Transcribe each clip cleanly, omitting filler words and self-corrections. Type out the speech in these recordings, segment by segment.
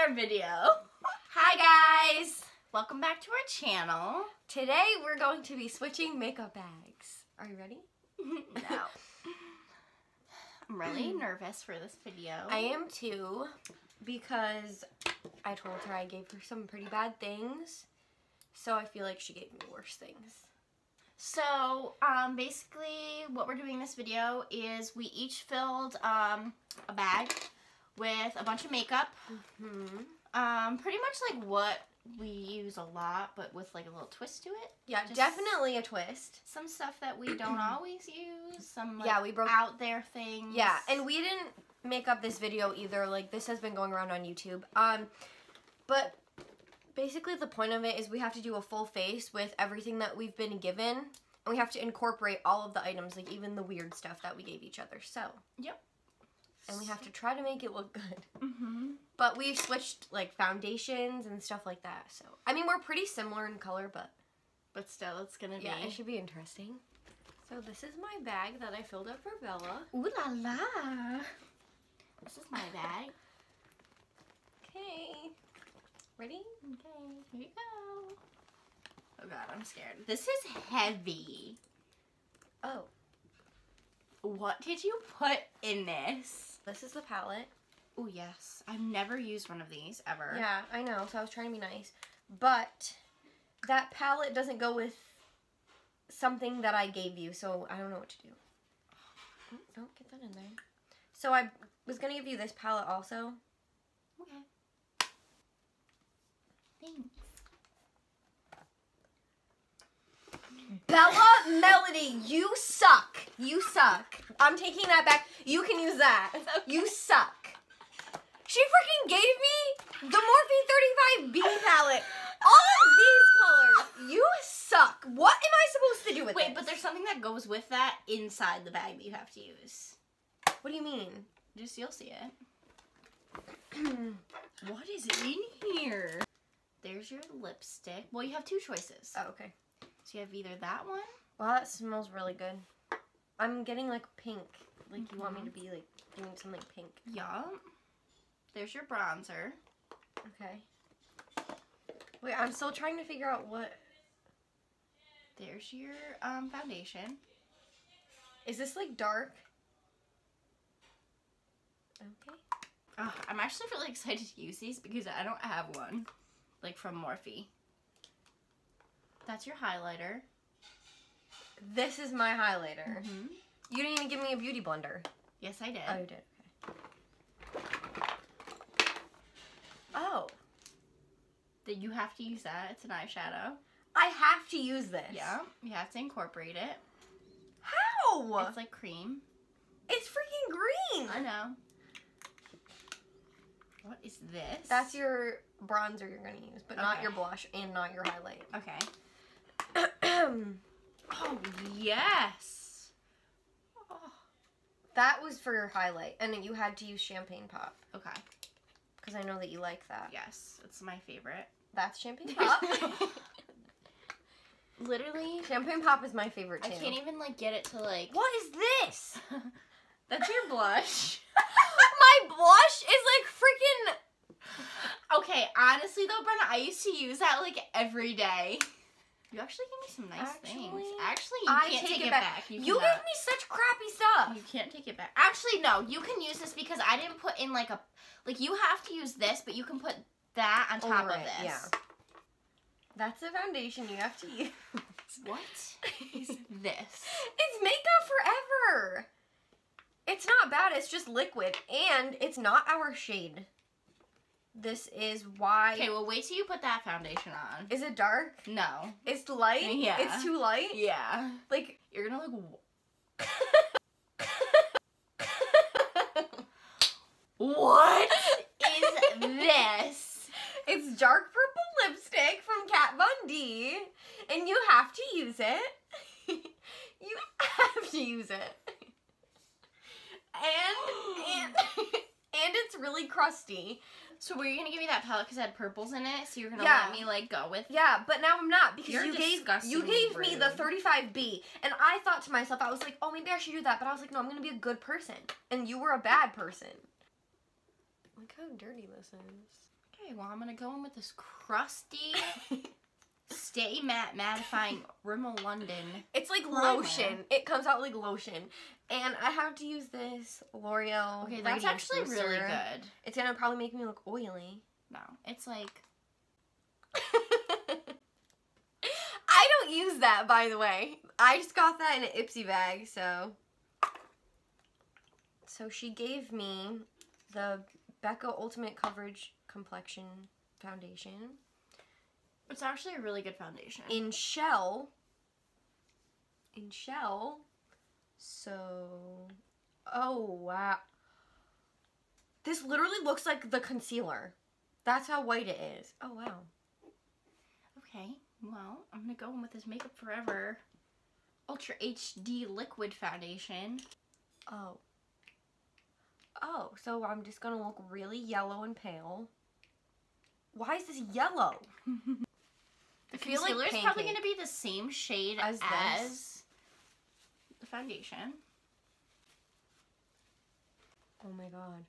our video. Hi guys! Welcome back to our channel. Today we're going to be switching makeup bags. Are you ready? No. I'm really nervous for this video. I am too, because I told her I gave her some pretty bad things, so I feel like she gave me worse things. So, basically what we're doing this video is we each filled a bag with a bunch of makeup. Pretty much like what we use a lot, but with like a little twist to it. Yeah, Just definitely a twist. some stuff that we don't always use. Some like, Yeah, we broke out there things. Yeah, and we didn't make up this video either. Like, this has been going around on YouTube. But basically the point of it is we have to do a full face with everything that we've been given, and we have to incorporate all of the items, like even the weird stuff that we gave each other. So. Yep. And we have to try to make it look good. But we've switched like foundations and stuff like that. So I mean, we're pretty similar in color, but still, it's gonna be. yeah, it should be interesting. So this is my bag that I filled up for Bella. Ooh la la! This is my bag. Okay, ready? Okay, here you go. Oh god, I'm scared. This is heavy. Oh, What did you put in this? this is the palette. Oh yes, I've never used one of these ever. Yeah, I know. So I was trying to be nice, but that palette doesn't go with something that I gave you, so I don't know what to do. Oh, don't get that in there. So I was gonna give you this palette also. Okay. Thanks. Bella Melody, you suck. You suck. I'm taking that back. You can use that. Okay. You suck. She freaking gave me the Morphe 35B palette. All of these colors. You suck. What am I supposed to do with Wait, this? but there's something that goes with that inside the bag that you have to use. What do you mean? Just you'll see it. What is in here? There's your lipstick. Well, you have two choices. Oh, okay. So you have either that one. Wow, that smells really good. I'm getting like pink. Like you want me to be like doing something pink. Yup. There's your bronzer. Okay. Wait, I'm still trying to figure out what. There's your foundation. Is this like dark? Okay. I'm actually really excited to use these because I don't have one. Like from Morphe. That's your highlighter. This is my highlighter. Mm-hmm. You didn't even give me a beauty blender. Yes, I did. Oh, you did. Okay. Oh. That you have to use that. It's an eyeshadow. I have to use this. Yeah, you have to incorporate it. How? It's like cream. It's freaking green. I know. What is this? That's your bronzer you're going to use, but not Okay. your blush and not your highlight. Okay. Oh, yes. Oh. That was for your highlight, and you had to use Champagne Pop, Okay. because I know that you like that. Yes, it's my favorite. That's Champagne Pop. Literally, Champagne Pop is my favorite too. I can't even like get it to like. What is this? That's your blush. My blush is like freaking. Okay, honestly though, Brenna, I used to use that like every day. You actually gave me some nice things. Actually, you I can't take take it it back. back. You cannot. gave me such crappy stuff. You can't take it back. Actually, no. You can use this because I didn't put in like a... Like, you have to use this, but you can put that on top Over of it, this. yeah. That's the foundation you have to use. What is this? It's makeup forever. It's not bad. It's just liquid. And it's not our shade. This is why... Okay, well, wait till you put that foundation on. Is it dark? No. It's light? Yeah. It's too light? Yeah. Like... You're gonna look... What is this? It's dark purple lipstick from Kat Von D. And you have to use it. You have to use it. And it's really crusty. So were you gonna give me that palette because it had purples in it? So you're gonna Yeah. let me like go with? Yeah, but now I'm not because You're you gave disgustingly me the rude. 35B, and I thought to myself, I was like, oh, maybe I should do that, but I was like, no, I'm gonna be a good person, and you were a bad person. Look how dirty this is. Okay, well, I'm going to go in with this crusty Stay Matte Mattifying Rimmel London. It's like primer. lotion. It comes out like lotion. And I have to use this L'Oreal. Okay, that's Radiance actually really Booster. good. It's gonna probably make me look oily. No, it's like... I don't use that, by the way. I just got that in an Ipsy bag, so. So she gave me the Becca Ultimate Coverage Complexion Foundation. It's actually a really good foundation. In shell. So, oh wow. This literally looks like the concealer. That's how white it is. Oh wow. Okay, well, I'm gonna go in with this Makeup Forever Ultra HD Liquid Foundation. Oh. Oh, so I'm just gonna look really yellow and pale. Why is this yellow? The I feel like concealer is pancake. probably gonna be the same shade As as this? the foundation. Oh my god.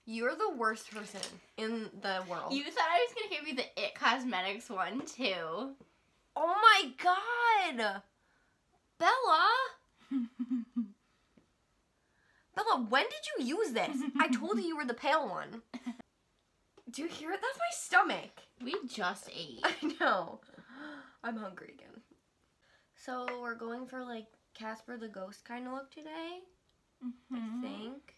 You're the worst person in the world. You thought I was gonna give you the It Cosmetics one too. Oh my god! Bella! Bella, when did you use this? I told you were the pale one. Do you hear it? That's my stomach. We just ate. I know. I'm hungry again. So we're going for like Casper the Ghost kind of look today, I think.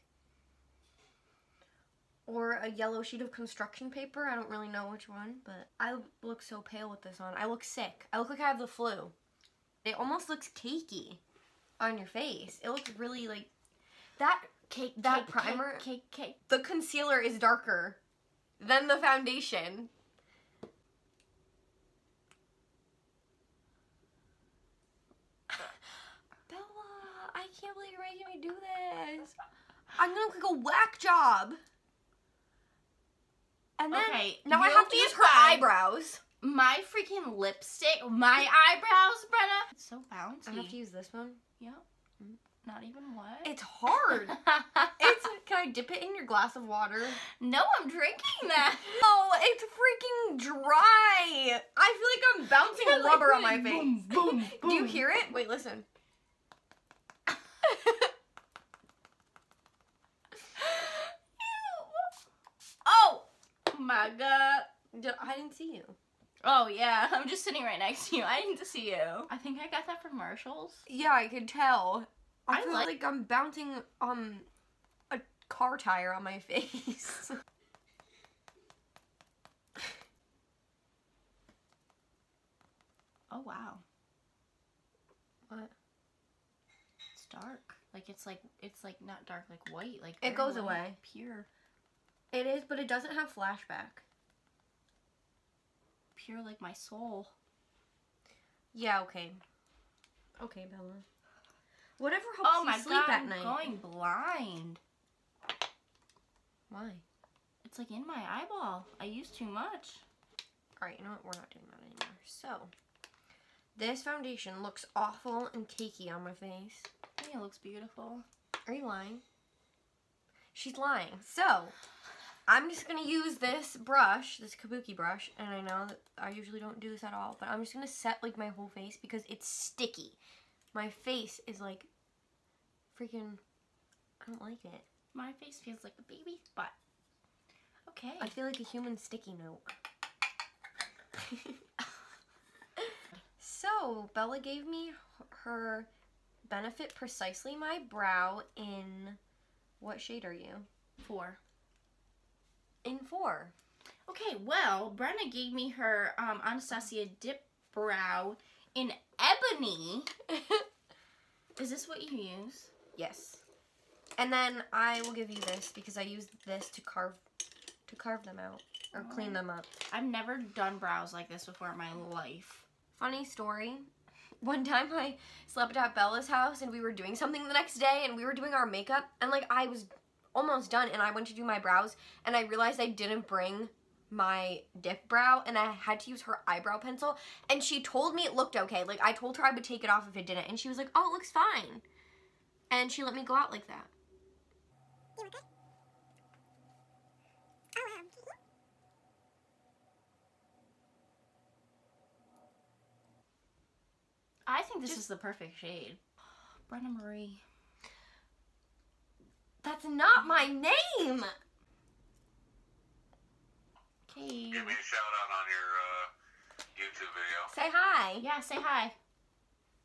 Or a yellow sheet of construction paper. I don't really know which one, but I look so pale with this on. I look sick. I look like I have the flu. It almost looks cakey on your face. It looks really like that primer. Cake. The concealer is darker than the foundation. Bella, I can't believe you're making me do this. I'm gonna look like a whack job. And then Okay, now I you'll have to be use her fine. eyebrows. My freaking lipstick, my eyebrows, Brenna. It's so bouncy. I have to use this one. Yep. Not even what? It's hard. Can I dip it in your glass of water? No, I'm drinking that. Oh, it's freaking dry. I feel like I'm bouncing You're like rubber on my really face. boom, boom, Do you boom. hear it? Wait, listen. Oh my god. I didn't see you. Oh yeah, I'm just sitting right next to you. I didn't see you. I think I got that from Marshall's. Yeah, I could tell. I I feel like- like I'm bouncing a car tire on my face. Oh wow. What? It's dark. Like it's like not dark, like white, like It very goes white, away. Pure. It is, but it doesn't have flashback. Pure like my soul. Yeah, okay. Okay, Bella. Whatever helps Oh you my sleep god, at I'm night. going blind. Why? It's like in my eyeball. I use too much. Alright, you know what? We're not doing that anymore. So, this foundation looks awful and cakey on my face. I think it looks beautiful. Are you lying? She's lying. So, I'm just going to use this brush, this kabuki brush, and I know that I usually don't do this at all, but I'm just going to set like my whole face because it's sticky. My face is like freaking, I don't like it. My face feels like a baby butt. Okay. I feel like a human sticky note. So, Bella gave me her Benefit Precisely My Brow in, what shade are you? 4. In 4. Okay, well, Brenna gave me her Anastasia Dip Brow in Ebony. Is this what you use? Yes. And then I will give you this because I used this to carve them out or clean them up. I've never done brows like this before in my life. Funny story. One time I slept at Bella's house and we were doing something the next day and we were doing our makeup and like I was almost done and I went to do my brows and I realized I didn't bring my dip brow and I had to use her eyebrow pencil and she told me it looked okay. Like I told her I would take it off if it didn't and she was like, oh, it looks fine. And she let me go out like that. think this is the perfect shade. Brenna Marie. That's not my name! Okay. Give me a shout out on your YouTube video. Say hi. Yeah, say hi.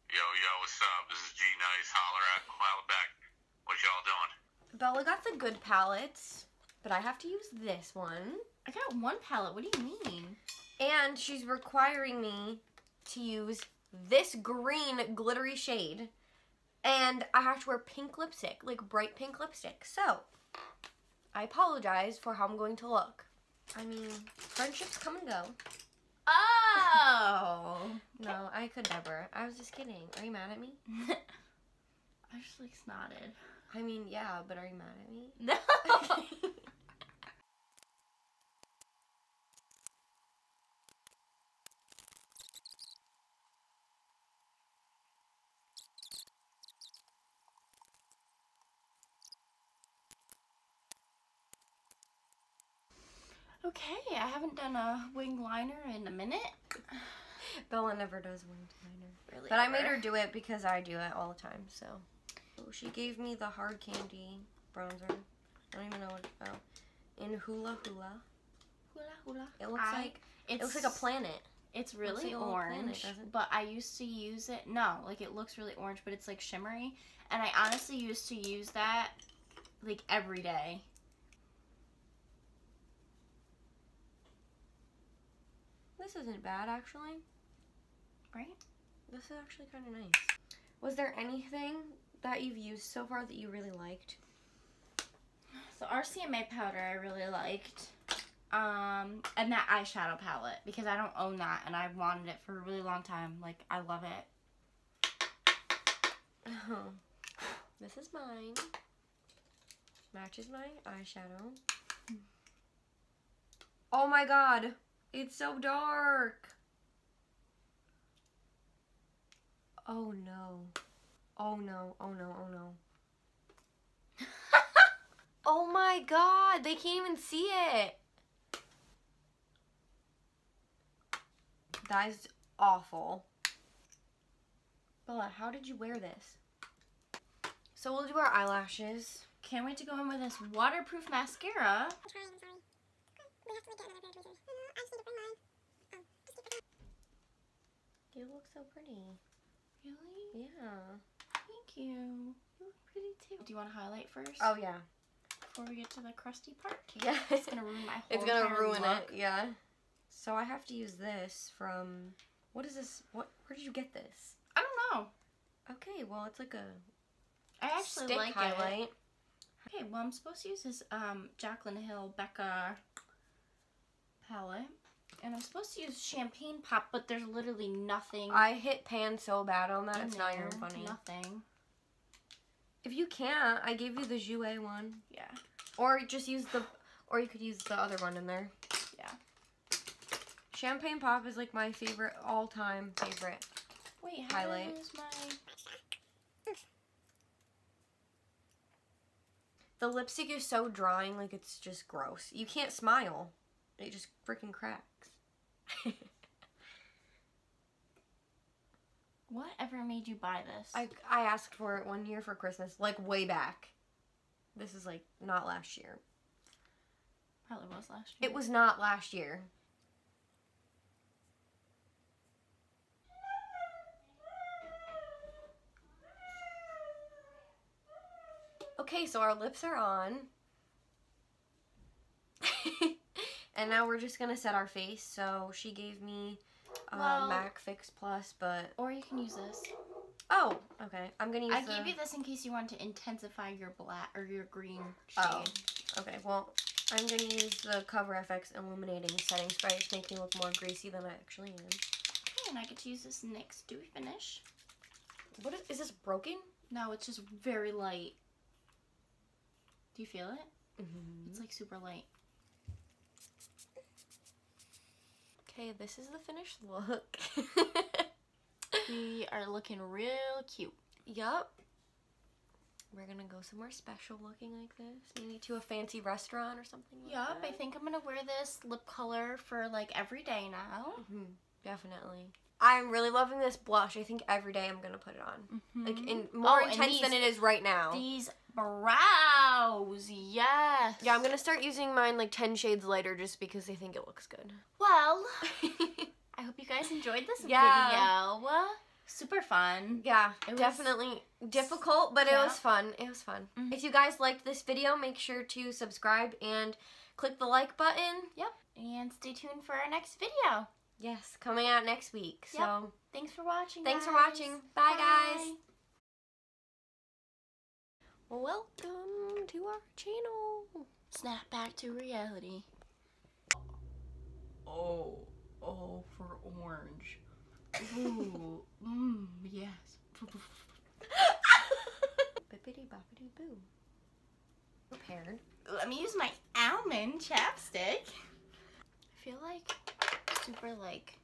Yo, what's up? This is G Nice. Holler back. What y'all doing? Bella got the good palettes, but I have to use this one. I got one palette. What do you mean? And she's requiring me to use this green glittery shade. And I have to wear pink lipstick, like bright pink lipstick. So, I apologize for how I'm going to look. I mean, friendships come and go. Oh! No, I could never. I was just kidding. Are you mad at me? I just like snotted. I mean, yeah, but are you mad at me? No! Okay, I haven't done a wing liner in a minute. Bella never does winged liner. Really? But I made her do it because I do it all the time, so. She gave me the hard candy bronzer. I don't even know what, in Hula Hula. Hula hula. It looks like a planet. It's really like a little orange, planet, doesn't it? but I used to use it. No, like it looks really orange, but it's like shimmery. And I honestly used to use that like every day. This isn't bad, actually. Right? This is actually kind of nice. Was there anything that you've used so far that you really liked? So RCMA powder I really liked. And that eyeshadow palette because I don't own that and I've wanted it for a really long time. Like, I love it. Oh, this is mine. Matches my eyeshadow. Oh my god, it's so dark. Oh no. Oh no, oh no, oh no. Oh my god, they can't even see it. That is awful. Bella, how did you wear this? So we'll do our eyelashes. Can't wait to go in with this waterproof mascara. You look so pretty. Really? Yeah. Thank you. You look pretty too. Do you want to highlight first? Oh yeah. Before we get to the crusty part? Yeah. It's gonna ruin my whole It's gonna entire ruin look. it, yeah. So I have to use this from, what is this? Where did you get this? I don't know. Okay, well it's like a I actually stick like highlight. it. Okay, well I'm supposed to use this Jaclyn Hill Becca palette. And I'm supposed to use Champagne Pop, but there's literally nothing. I hit pan so bad on that, in it's not even there. funny. Nothing. If you can't, I gave you the Jouer one. Yeah. Or just use or you could use the other one in there. Yeah. Champagne Pop is like my favorite, all-time favorite. Wait, how highlight. do I use my... The lipstick is so drying, like it's just gross. You can't smile. It just freaking cracks. Whatever made you buy this? I asked for it one year for Christmas, like way back. This is like not last year. Probably was last year. It was not last year. Okay, so our lips are on. And now we're just gonna set our face. So she gave me Well- MAC Fix Plus, but Or you can use this. oh, okay. I'm gonna use. I gave you this in case you want to intensify your black or your green shade. Oh, okay. Well, I'm gonna use the Cover FX Illuminating Setting Spray to make me look more greasy than I actually am. Okay, and I get to use this NYX Dewy Finish. What is this broken? No, it's just very light. Do you feel it? Mm-hmm. It's like super light. Okay, this is the finished look. We are looking real cute. Yup. We're gonna go somewhere special looking like this. Maybe to a fancy restaurant or something like Yup, that. I think I'm gonna wear this lip color for like every day now. Mm-hmm. Definitely. I'm really loving this blush. I think every day I'm gonna put it on. Like in more intense than it is right now. These brows, yes. Yeah, I'm gonna start using mine like 10 shades lighter just because I think it looks good. Well, I hope you guys enjoyed this video. Super fun. Yeah, It was definitely difficult, but it Yeah. was fun. It was fun. If you guys liked this video, make sure to subscribe and click the like button. Yep. And stay tuned for our next video. Yes, coming out next week. Yep. So Thanks for watching, thanks for guys. watching. Bye, guys. Welcome to our channel. Snap back to reality. Oh, for orange. Ooh, yes. Bippity boppity boo. Prepared. Let me use my almond chapstick. I feel like super like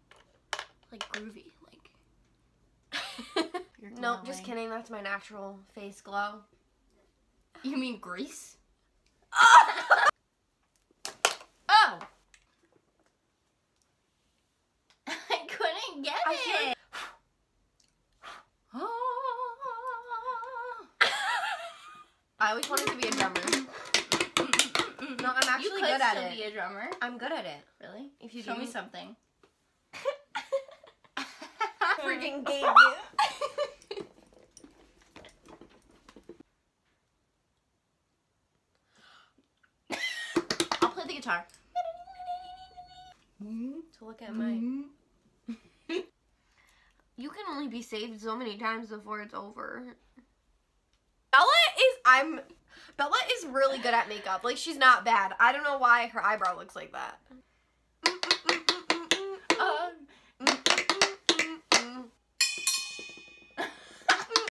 groovy, like. You're No, just glowing. kidding. That's my natural face glow. You mean grease? Oh! I couldn't get I feel it. I always wanted to be a drummer. No, I'm actually you could good at still it. be a drummer. I'm good at it. Really? If you Show me didn't- something. Freaking gave you. I'll play the guitar. So look at mine. You can only be saved so many times before it's over. Bella is really good at makeup. Like, she's not bad. I don't know why her eyebrow looks like that.